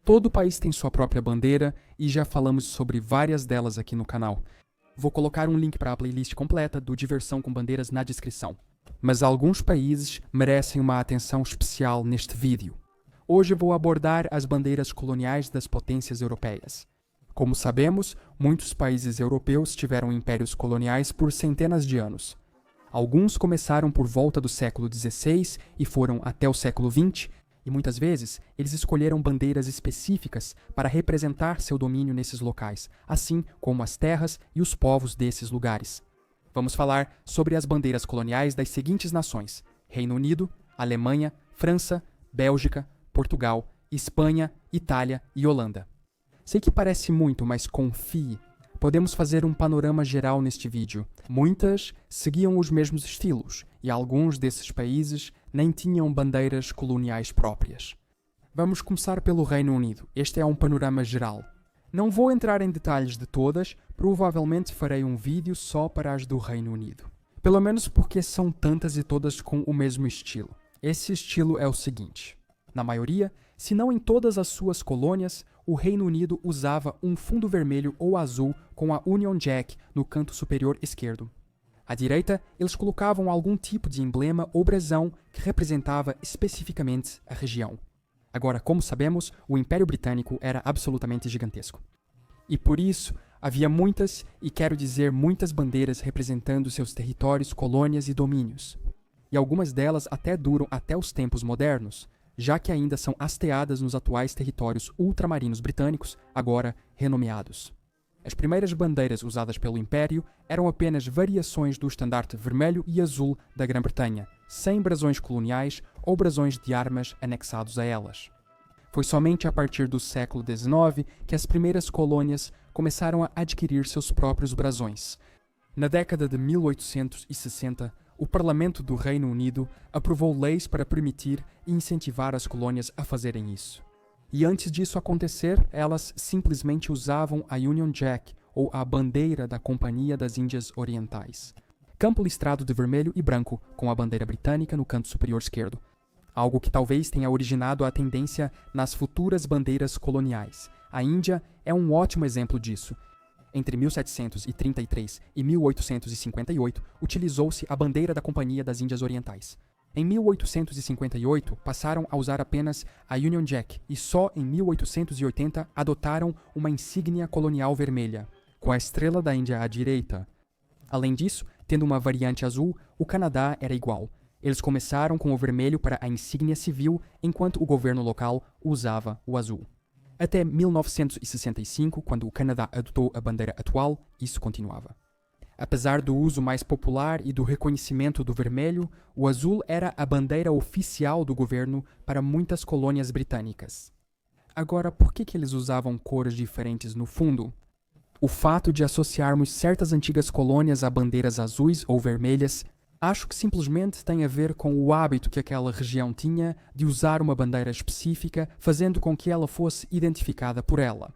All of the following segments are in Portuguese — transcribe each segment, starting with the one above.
Todo país tem sua própria bandeira e já falamos sobre várias delas aqui no canal. Vou colocar um link para a playlist completa do Diversão com Bandeiras na descrição. Mas alguns países merecem uma atenção especial neste vídeo. Hoje vou abordar as bandeiras coloniais das potências europeias. Como sabemos, muitos países europeus tiveram impérios coloniais por centenas de anos. Alguns começaram por volta do século XVI e foram até o século XX, e muitas vezes eles escolheram bandeiras específicas para representar seu domínio nesses locais, assim como as terras e os povos desses lugares. Vamos falar sobre as bandeiras coloniais das seguintes nações: Reino Unido, Alemanha, França, Bélgica, Portugal, Espanha, Itália e Holanda. Sei que parece muito, mas confie. Podemos fazer um panorama geral neste vídeo. Muitas seguiam os mesmos estilos, e alguns desses países nem tinham bandeiras coloniais próprias. Vamos começar pelo Reino Unido. Este é um panorama geral. Não vou entrar em detalhes de todas, provavelmente farei um vídeo só para as do Reino Unido. Pelo menos porque são tantas e todas com o mesmo estilo. Esse estilo é o seguinte: na maioria, se não em todas as suas colônias, o Reino Unido usava um fundo vermelho ou azul com a Union Jack no canto superior esquerdo. À direita, eles colocavam algum tipo de emblema ou brasão que representava especificamente a região. Agora, como sabemos, o Império Britânico era absolutamente gigantesco. E por isso, havia muitas, e quero dizer muitas bandeiras representando seus territórios, colônias e domínios. E algumas delas até duram até os tempos modernos, já que ainda são hasteadas nos atuais territórios ultramarinos britânicos, agora renomeados. As primeiras bandeiras usadas pelo Império eram apenas variações do estandarte vermelho e azul da Grã-Bretanha, sem brasões coloniais ou brasões de armas anexados a elas. Foi somente a partir do século XIX que as primeiras colônias começaram a adquirir seus próprios brasões. Na década de 1860, o Parlamento do Reino Unido aprovou leis para permitir e incentivar as colônias a fazerem isso. E antes disso acontecer, elas simplesmente usavam a Union Jack, ou a bandeira da Companhia das Índias Orientais. Campo listrado de vermelho e branco, com a bandeira britânica no canto superior esquerdo. Algo que talvez tenha originado a tendência nas futuras bandeiras coloniais. A Índia é um ótimo exemplo disso. Entre 1733 e 1858, utilizou-se a bandeira da Companhia das Índias Orientais. Em 1858, passaram a usar apenas a Union Jack e só em 1880 adotaram uma insígnia colonial vermelha, com a estrela da Índia à direita. Além disso, tendo uma variante azul, o Canadá era igual. Eles começaram com o vermelho para a insígnia civil, enquanto o governo local usava o azul. Até 1965, quando o Canadá adotou a bandeira atual, isso continuava. Apesar do uso mais popular e do reconhecimento do vermelho, o azul era a bandeira oficial do governo para muitas colônias britânicas. Agora, por que eles usavam cores diferentes no fundo? O fato de associarmos certas antigas colônias a bandeiras azuis ou vermelhas, acho que simplesmente tem a ver com o hábito que aquela região tinha de usar uma bandeira específica, fazendo com que ela fosse identificada por ela.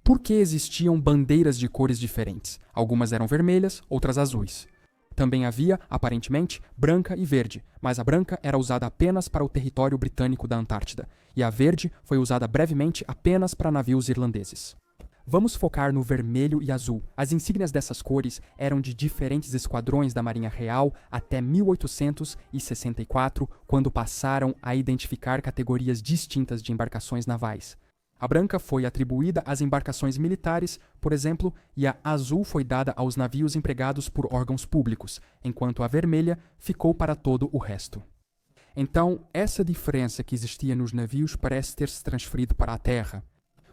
Por que existiam bandeiras de cores diferentes? Algumas eram vermelhas, outras azuis. Também havia, aparentemente, branca e verde, mas a branca era usada apenas para o território britânico da Antártida, e a verde foi usada brevemente apenas para navios irlandeses. Vamos focar no vermelho e azul. As insígnias dessas cores eram de diferentes esquadrões da Marinha Real até 1864, quando passaram a identificar categorias distintas de embarcações navais. A branca foi atribuída às embarcações militares, por exemplo, e a azul foi dada aos navios empregados por órgãos públicos, enquanto a vermelha ficou para todo o resto. Então, essa diferença que existia nos navios parece ter se transferido para a terra.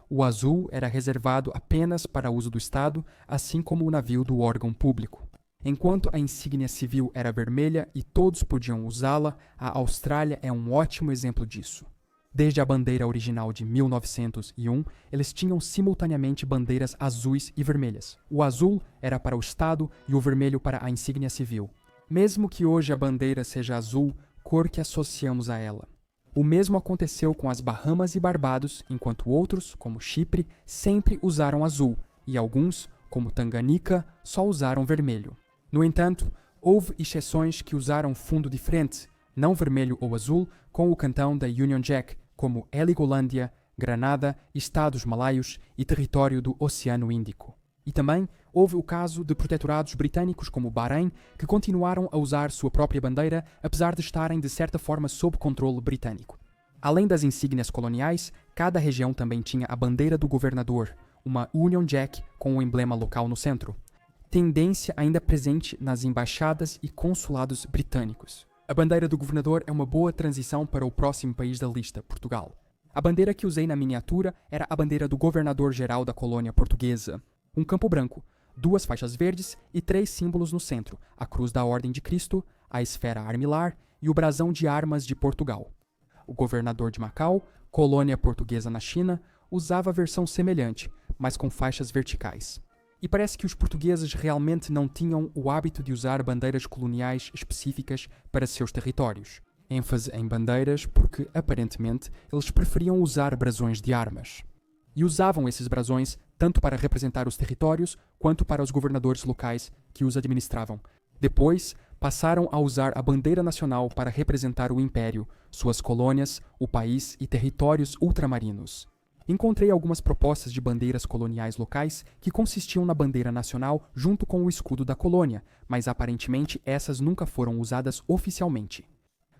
O azul era reservado apenas para uso do Estado, assim como o navio do órgão público. Enquanto a insígnia civil era vermelha e todos podiam usá-la, a Austrália é um ótimo exemplo disso. Desde a bandeira original de 1901, eles tinham simultaneamente bandeiras azuis e vermelhas. O azul era para o Estado e o vermelho para a insígnia civil. Mesmo que hoje a bandeira seja azul, cor que associamos a ela. O mesmo aconteceu com as Bahamas e Barbados, enquanto outros, como Chipre, sempre usaram azul, e alguns, como Tanganica, só usaram vermelho. No entanto, houve exceções que usaram fundo diferente, não vermelho ou azul, com o cantão da Union Jack, como Heligolandia, Granada, Estados Malaios e território do Oceano Índico. E também houve o caso de protetorados britânicos como Bahrein, que continuaram a usar sua própria bandeira, apesar de estarem de certa forma sob controle britânico. Além das insígnias coloniais, cada região também tinha a bandeira do governador, uma Union Jack com o emblema local no centro. Tendência ainda presente nas embaixadas e consulados britânicos. A bandeira do governador é uma boa transição para o próximo país da lista, Portugal. A bandeira que usei na miniatura era a bandeira do governador-geral da colônia portuguesa. Um campo branco, 2 faixas verdes e 3 símbolos no centro, a cruz da Ordem de Cristo, a esfera armilar e o brasão de armas de Portugal. O governador de Macau, colônia portuguesa na China, usava a versão semelhante, mas com faixas verticais. E parece que os portugueses realmente não tinham o hábito de usar bandeiras coloniais específicas para seus territórios. ênfase em bandeiras porque, aparentemente, eles preferiam usar brasões de armas. E usavam esses brasões tanto para representar os territórios quanto para os governadores locais que os administravam. Depois, passaram a usar a bandeira nacional para representar o império, suas colônias, o país e territórios ultramarinos. Encontrei algumas propostas de bandeiras coloniais locais que consistiam na bandeira nacional junto com o escudo da colônia, mas aparentemente essas nunca foram usadas oficialmente.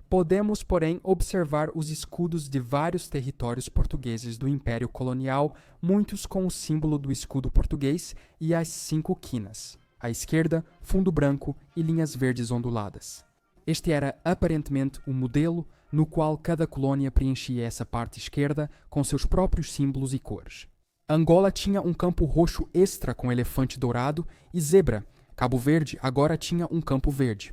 Podemos, porém, observar os escudos de vários territórios portugueses do Império Colonial, muitos com o símbolo do escudo português e as 5 quinas. À esquerda, fundo branco e linhas verdes onduladas. Este era, aparentemente, o modelo no qual cada colônia preenchia essa parte esquerda com seus próprios símbolos e cores. Angola tinha um campo roxo extra com elefante dourado e zebra. Cabo Verde agora tinha um campo verde.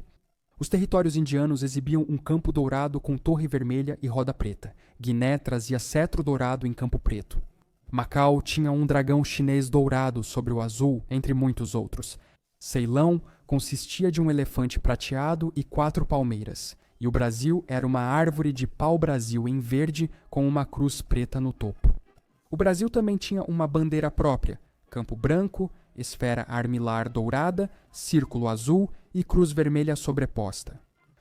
Os territórios indianos exibiam um campo dourado com torre vermelha e roda preta. Guiné trazia cetro dourado em campo preto. Macau tinha um dragão chinês dourado sobre o azul, entre muitos outros. Ceilão consistia de um elefante prateado e 4 palmeiras. E o Brasil era uma árvore de pau-brasil em verde com uma cruz preta no topo. O Brasil também tinha uma bandeira própria, campo branco, esfera armilar dourada, círculo azul e cruz vermelha sobreposta.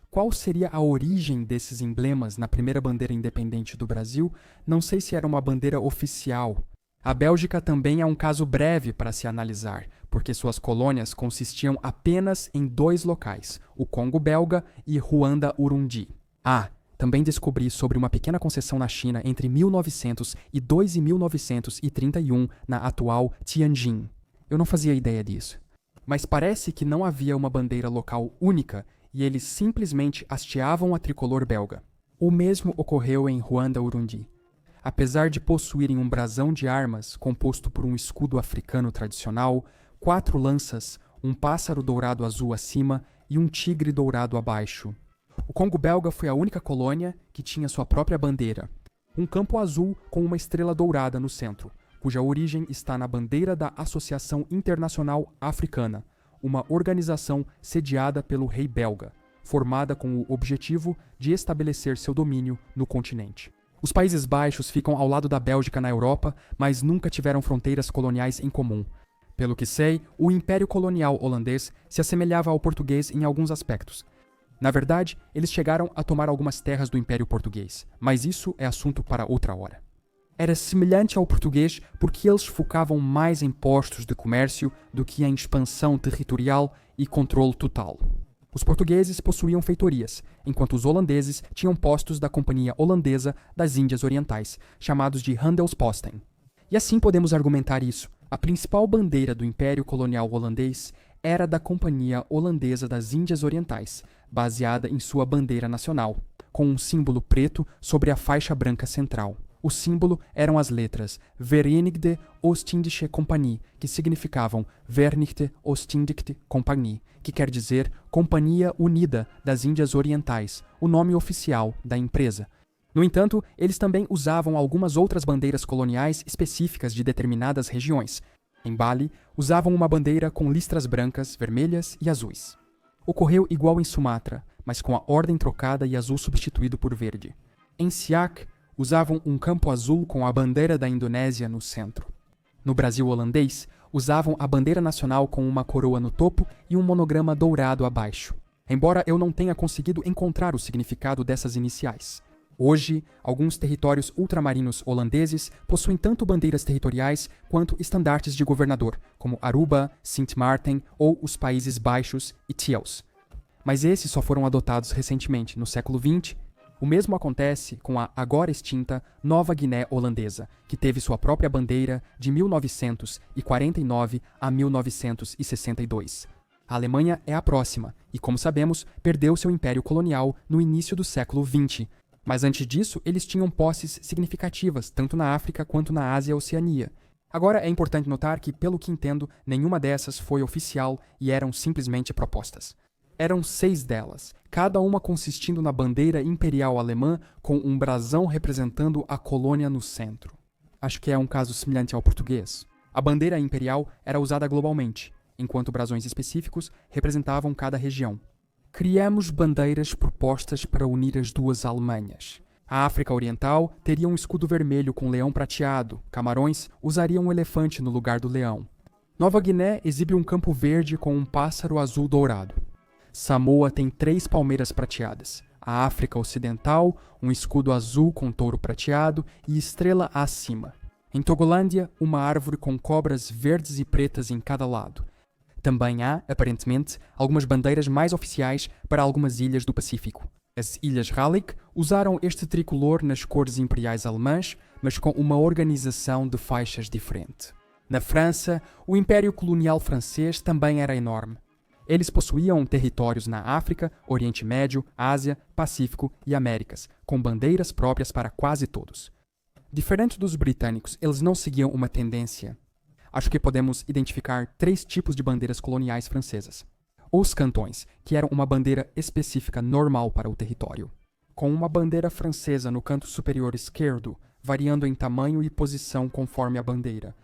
Qual seria a origem desses emblemas na primeira bandeira independente do Brasil? Não sei se era uma bandeira oficial. A Bélgica também é um caso breve para se analisar, porque suas colônias consistiam apenas em 2 locais, o Congo belga e Ruanda-Urundi. Também descobri sobre uma pequena concessão na China entre 1902 e 1931 na atual Tianjin. Eu não fazia ideia disso. Mas parece que não havia uma bandeira local única e eles simplesmente hasteavam a tricolor belga. O mesmo ocorreu em Ruanda-Urundi. Apesar de possuírem um brasão de armas composto por um escudo africano tradicional, 4 lanças, um pássaro dourado azul acima e um tigre dourado abaixo. O Congo belga foi a única colônia que tinha sua própria bandeira, um campo azul com uma estrela dourada no centro, cuja origem está na bandeira da Associação Internacional Africana, uma organização sediada pelo rei belga, formada com o objetivo de estabelecer seu domínio no continente. Os Países Baixos ficam ao lado da Bélgica na Europa, mas nunca tiveram fronteiras coloniais em comum. Pelo que sei, o Império Colonial holandês se assemelhava ao português em alguns aspectos. Na verdade, eles chegaram a tomar algumas terras do Império Português, mas isso é assunto para outra hora. Era semelhante ao português porque eles focavam mais em postos de comércio do que em expansão territorial e controle total. Os portugueses possuíam feitorias, enquanto os holandeses tinham postos da Companhia Holandesa das Índias Orientais, chamados de Handelsposten. E assim podemos argumentar isso. A principal bandeira do Império Colonial Holandês era da Companhia Holandesa das Índias Orientais, baseada em sua bandeira nacional, com um símbolo preto sobre a faixa branca central. O símbolo eram as letras Verenigde Oostindische Compagnie, que significavam Verenigde Oostindische Compagnie, que quer dizer Companhia Unida das Índias Orientais, o nome oficial da empresa. No entanto, eles também usavam algumas outras bandeiras coloniais específicas de determinadas regiões. Em Bali, usavam uma bandeira com listras brancas, vermelhas e azuis. Ocorreu igual em Sumatra, mas com a ordem trocada e azul substituído por verde. Em Siak, usavam um campo azul com a bandeira da Indonésia no centro. No Brasil holandês, usavam a bandeira nacional com uma coroa no topo e um monograma dourado abaixo. Embora eu não tenha conseguido encontrar o significado dessas iniciais. Hoje, alguns territórios ultramarinos holandeses possuem tanto bandeiras territoriais quanto estandartes de governador, como Aruba, Sint Maarten ou os Países Baixos e Tiels. Mas esses só foram adotados recentemente, no século XX. O mesmo acontece com a agora extinta Nova Guiné Holandesa, que teve sua própria bandeira de 1949 a 1962. A Alemanha é a próxima e, como sabemos, perdeu seu império colonial no início do século XX. Mas antes disso, eles tinham posses significativas, tanto na África quanto na Ásia e Oceania. Agora é importante notar que, pelo que entendo, nenhuma dessas foi oficial e eram simplesmente propostas. Eram 6 delas, cada uma consistindo na bandeira imperial alemã com um brasão representando a colônia no centro. Acho que é um caso semelhante ao português. A bandeira imperial era usada globalmente, enquanto brasões específicos representavam cada região. Criamos bandeiras propostas para unir as duas Alemanhas. A África Oriental teria um escudo vermelho com leão prateado, Camarões usariam um elefante no lugar do leão. Nova Guiné exibe um campo verde com um pássaro azul dourado. Samoa tem 3 palmeiras prateadas. A África Ocidental, um escudo azul com touro prateado e estrela acima. Em Togolândia, uma árvore com cobras verdes e pretas em cada lado. Também há, aparentemente, algumas bandeiras mais oficiais para algumas ilhas do Pacífico. As Ilhas Ralik usaram este tricolor nas cores imperiais alemãs, mas com uma organização de faixas diferente. Na França, o Império Colonial Francês também era enorme. Eles possuíam territórios na África, Oriente Médio, Ásia, Pacífico e Américas, com bandeiras próprias para quase todos. Diferente dos britânicos, eles não seguiam uma tendência. Acho que podemos identificar 3 tipos de bandeiras coloniais francesas. Os cantões, que eram uma bandeira específica normal para o território, com uma bandeira francesa no canto superior esquerdo, variando em tamanho e posição conforme a bandeira.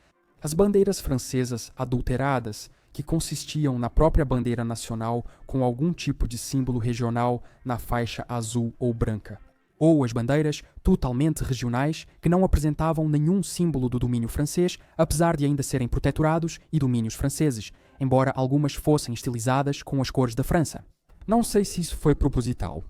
As bandeiras francesas adulteradas, que consistiam na própria bandeira nacional com algum tipo de símbolo regional na faixa azul ou branca. Ou as bandeiras totalmente regionais, que não apresentavam nenhum símbolo do domínio francês, apesar de ainda serem protetorados e domínios franceses, embora algumas fossem estilizadas com as cores da França. Não sei se isso foi proposital.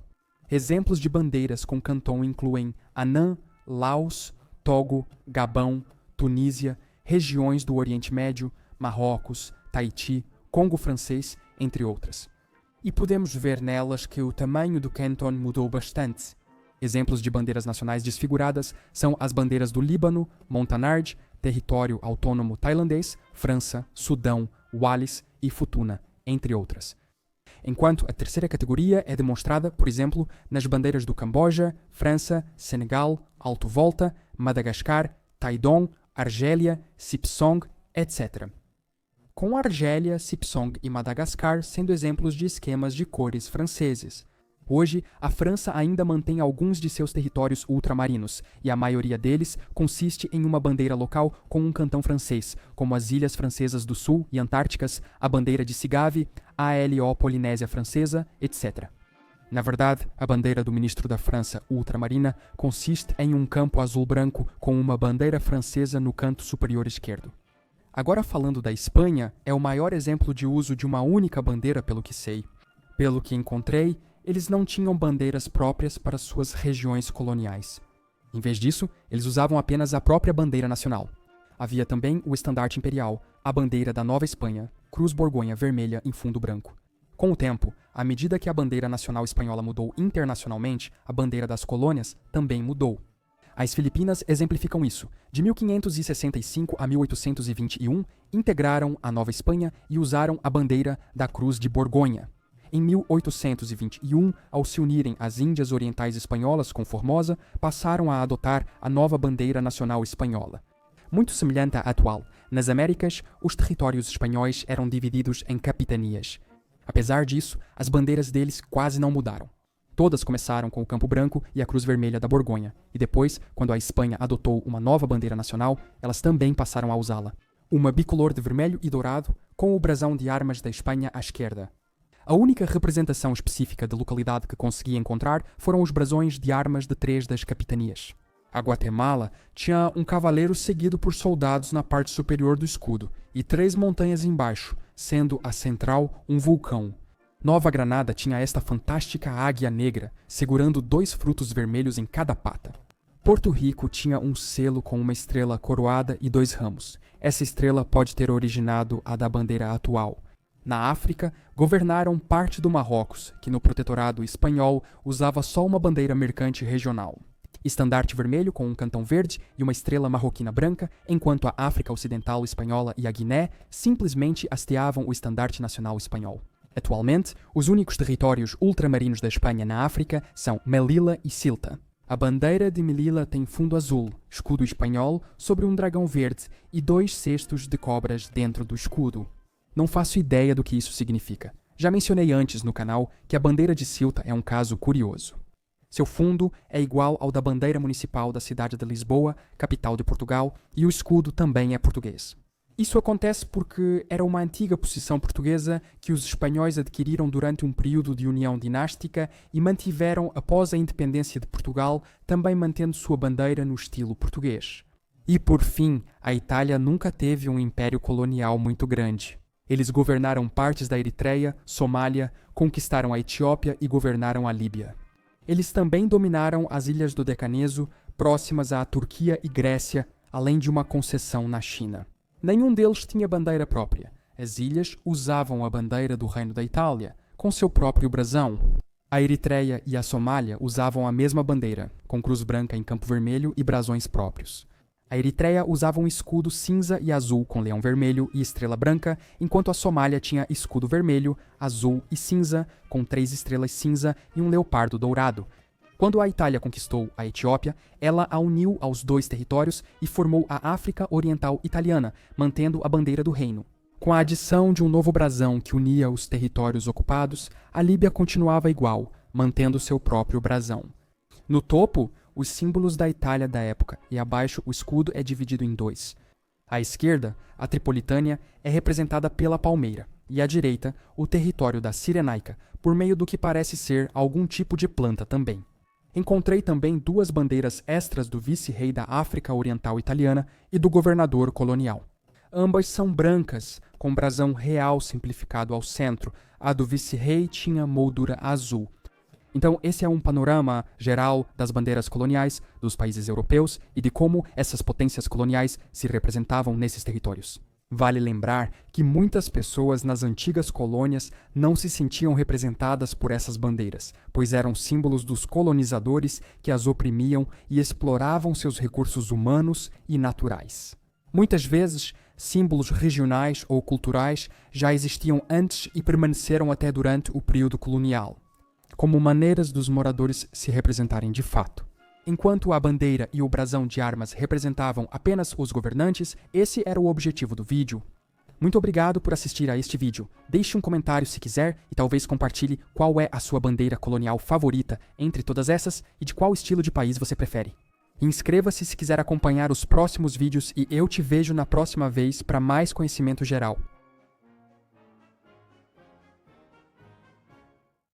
Exemplos de bandeiras com cantão incluem Anã, Laos, Togo, Gabão, Tunísia, regiões do Oriente Médio, Marrocos, Tahiti, Congo francês, entre outras. E podemos ver nelas que o tamanho do canton mudou bastante. Exemplos de bandeiras nacionais desfiguradas são as bandeiras do Líbano, Montanard, Território Autônomo Tailandês, França, Sudão, Wallis e Futuna, entre outras. Enquanto a terceira categoria é demonstrada, por exemplo, nas bandeiras do Camboja, França, Senegal, Alto Volta, Madagascar, Taidong, Argélia, Sipsong, etc. Com Argélia, Sipsong e Madagascar sendo exemplos de esquemas de cores franceses. Hoje, a França ainda mantém alguns de seus territórios ultramarinos, e a maioria deles consiste em uma bandeira local com um cantão francês, como as Ilhas Francesas do Sul e Antárticas, a bandeira de Sigave, a ALO Polinésia Francesa, etc. Na verdade, a bandeira do ministro da França ultramarina consiste em um campo azul-branco com uma bandeira francesa no canto superior esquerdo. Agora falando da Espanha, é o maior exemplo de uso de uma única bandeira pelo que sei. Pelo que encontrei, eles não tinham bandeiras próprias para suas regiões coloniais. Em vez disso, eles usavam apenas a própria bandeira nacional. Havia também o estandarte imperial, a bandeira da Nova Espanha, cruz borgonha vermelha em fundo branco. Com o tempo, à medida que a bandeira nacional espanhola mudou internacionalmente, a bandeira das colônias também mudou. As Filipinas exemplificam isso. De 1565 a 1821, integraram a Nova Espanha e usaram a bandeira da Cruz de Borgonha. Em 1821, ao se unirem às Índias Orientais Espanholas com Formosa, passaram a adotar a nova bandeira nacional espanhola. Muito semelhante à atual, nas Américas, os territórios espanhóis eram divididos em capitanias. Apesar disso, as bandeiras deles quase não mudaram. Todas começaram com o campo branco e a cruz vermelha da Borgonha, e depois, quando a Espanha adotou uma nova bandeira nacional, elas também passaram a usá-la. Uma bicolor de vermelho e dourado, com o brasão de armas da Espanha à esquerda. A única representação específica da localidade que consegui encontrar foram os brasões de armas de 3 das capitanias. A Guatemala tinha um cavaleiro seguido por soldados na parte superior do escudo, e 3 montanhas embaixo, sendo a central um vulcão. Nova Granada tinha esta fantástica águia negra, segurando 2 frutos vermelhos em cada pata. Porto Rico tinha um selo com uma estrela coroada e 2 ramos. Essa estrela pode ter originado a da bandeira atual. Na África, governaram parte do Marrocos, que no protetorado espanhol usava só uma bandeira mercante regional. Estandarte vermelho com um cantão verde e uma estrela marroquina branca, enquanto a África Ocidental espanhola e a Guiné simplesmente hasteavam o estandarte nacional espanhol. Atualmente, os únicos territórios ultramarinos da Espanha na África são Melilla e Ceuta. A bandeira de Melilla tem fundo azul, escudo espanhol sobre um dragão verde e 2 cestos de cobras dentro do escudo. Não faço ideia do que isso significa. Já mencionei antes no canal que a bandeira de Ceuta é um caso curioso. Seu fundo é igual ao da bandeira municipal da cidade de Lisboa, capital de Portugal, e o escudo também é português. Isso acontece porque era uma antiga possessão portuguesa que os espanhóis adquiriram durante um período de união dinástica e mantiveram após a independência de Portugal, também mantendo sua bandeira no estilo português. E por fim, a Itália nunca teve um império colonial muito grande. Eles governaram partes da Eritreia, Somália, conquistaram a Etiópia e governaram a Líbia. Eles também dominaram as ilhas do Decaneso, próximas à Turquia e Grécia, além de uma concessão na China. Nenhum deles tinha bandeira própria. As ilhas usavam a bandeira do Reino da Itália, com seu próprio brasão. A Eritreia e a Somália usavam a mesma bandeira, com cruz branca em campo vermelho e brasões próprios. A Eritreia usava um escudo cinza e azul com leão vermelho e estrela branca, enquanto a Somália tinha escudo vermelho, azul e cinza, com 3 estrelas cinza e um leopardo dourado. Quando a Itália conquistou a Etiópia, ela a uniu aos 2 territórios e formou a África Oriental Italiana, mantendo a bandeira do reino. Com a adição de um novo brasão que unia os territórios ocupados, a Líbia continuava igual, mantendo seu próprio brasão. No topo, os símbolos da Itália da época, e abaixo o escudo é dividido em 2. À esquerda, a Tripolitânia é representada pela palmeira, e à direita, o território da Cirenaica, por meio do que parece ser algum tipo de planta também. Encontrei também 2 bandeiras extras do vice-rei da África Oriental Italiana e do governador colonial. Ambas são brancas, com brasão real simplificado ao centro. A do vice-rei tinha moldura azul. Então, esse é um panorama geral das bandeiras coloniais dos países europeus e de como essas potências coloniais se representavam nesses territórios. Vale lembrar que muitas pessoas nas antigas colônias não se sentiam representadas por essas bandeiras, pois eram símbolos dos colonizadores que as oprimiam e exploravam seus recursos humanos e naturais. Muitas vezes, símbolos regionais ou culturais já existiam antes e permaneceram até durante o período colonial, como maneiras dos moradores se representarem de fato. Enquanto a bandeira e o brasão de armas representavam apenas os governantes, esse era o objetivo do vídeo. Muito obrigado por assistir a este vídeo. Deixe um comentário se quiser e talvez compartilhe qual é a sua bandeira colonial favorita entre todas essas e de qual estilo de país você prefere. Inscreva-se se quiser acompanhar os próximos vídeos e eu te vejo na próxima vez para mais conhecimento geral.